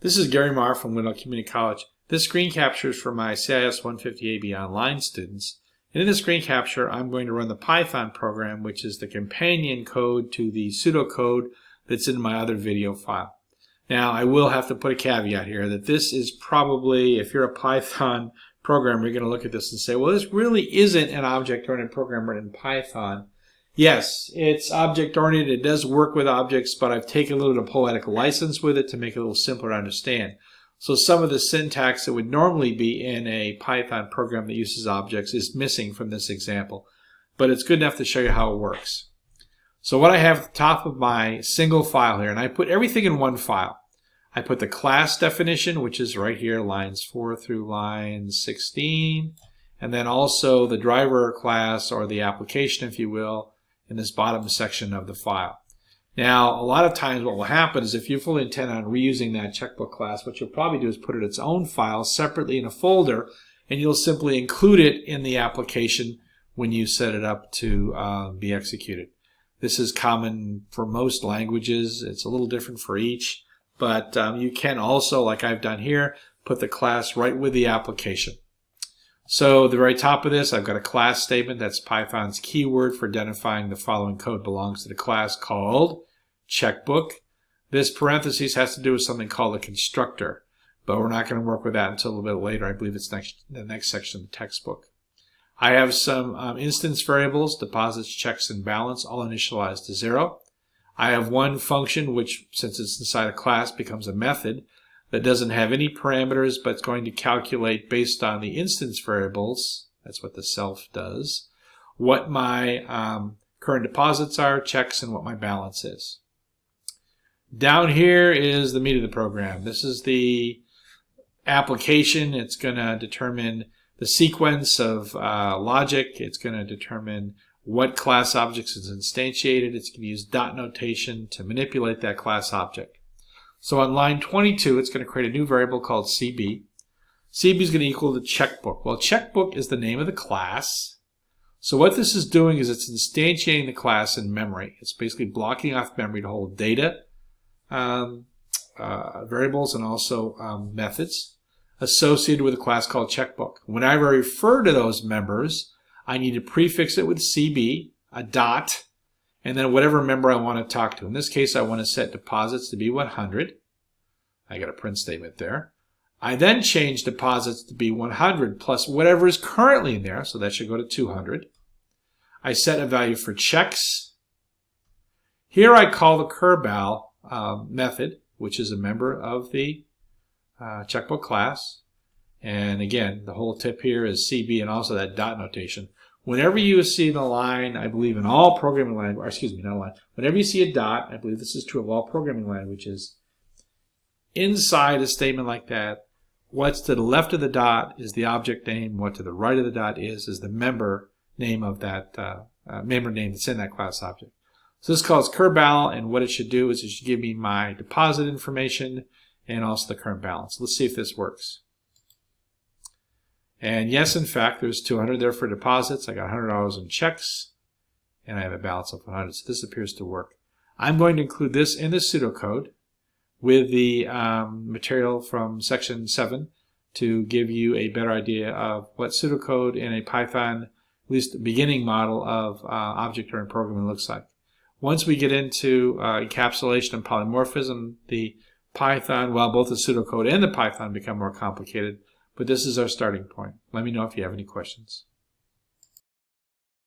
This is Gary Marr from Windell Community College. This screen capture is for my CIS 150AB online students. And in this screen capture, I'm going to run the Python program, which is the companion code to the pseudocode that's in my other video file. Now, I will have to put a caveat here that this is probably, if you're a Python programmer, you're going to look at this and say, well, this really isn't an object-oriented program written in Python. Yes, it's object-oriented. It does work with objects, but I've taken a little bit of poetic license with it to make it a little simpler to understand. So some of the syntax that would normally be in a Python program that uses objects is missing from this example. But it's good enough to show you how it works. So what I have at the top of my single file here, and I put everything in one file. I put the class definition, which is right here, lines 4 through line 16. And then also the driver class, or the application, if you will, in this bottom section of the file. Now, a lot of times what will happen is if you fully intend on reusing that checkbook class, what you'll probably do is put it in its own file separately in a folder, and you'll simply include it in the application when you set it up to be executed. This is common for most languages. It's a little different for each, but you can also, like I've done here, put the class right with the application. So at the very top of this, I've got a class statement. That's Python's keyword for identifying the following code belongs to the class called checkbook. This parentheses has to do with something called a constructor, but we're not going to work with that until a little bit later. I believe it's the next section of the textbook. I have some instance variables, deposits, checks, and balance, all initialized to 0. I have one function which, since it's inside a class, becomes a method that doesn't have any parameters, but it's going to calculate based on the instance variables, that's what the self does, what my current deposits are, checks, and what my balance is. Down here is the meat of the program. This is the application. It's going to determine the sequence of logic. It's going to determine what class objects is instantiated. It's going to use dot notation to manipulate that class object. So on line 22, it's going to create a new variable called CB. CB is going to equal the checkbook. Well, checkbook is the name of the class. So what this is doing is it's instantiating the class in memory. It's basically blocking off memory to hold data, variables, and also methods associated with a class called checkbook. Whenever I refer to those members, I need to prefix it with CB, a dot, and then whatever member I want to talk to. In this case, I want to set deposits to be 100. I got a print statement there. I then change deposits to be 100 plus whatever is currently in there, so that should go to 200. I set a value for checks. Here I call the Kerbal method, which is a member of the checkbook class. And again, the whole tip here is CB and also that dot notation. Whenever you see the line, I believe in all programming languages, excuse me, not a line, whenever you see a dot, I believe this is true of all programming languages, inside a statement like that, what's to the left of the dot is the object name, what to the right of the dot is the member name of that, member name that's in that class object. So this calls Kerbal, and what it should do is it should give me my deposit information and also the current balance. Let's see if this works. And yes, in fact, there's 200 there for deposits. I got $100 in checks, and I have a balance of 100. So this appears to work. I'm going to include this in the pseudocode with the material from section 7 to give you a better idea of what pseudocode in a Python, at least the beginning model of object-oriented programming looks like. Once we get into encapsulation and polymorphism, the Python, well, both the pseudocode and the Python become more complicated. But this is our starting point. Let me know if you have any questions.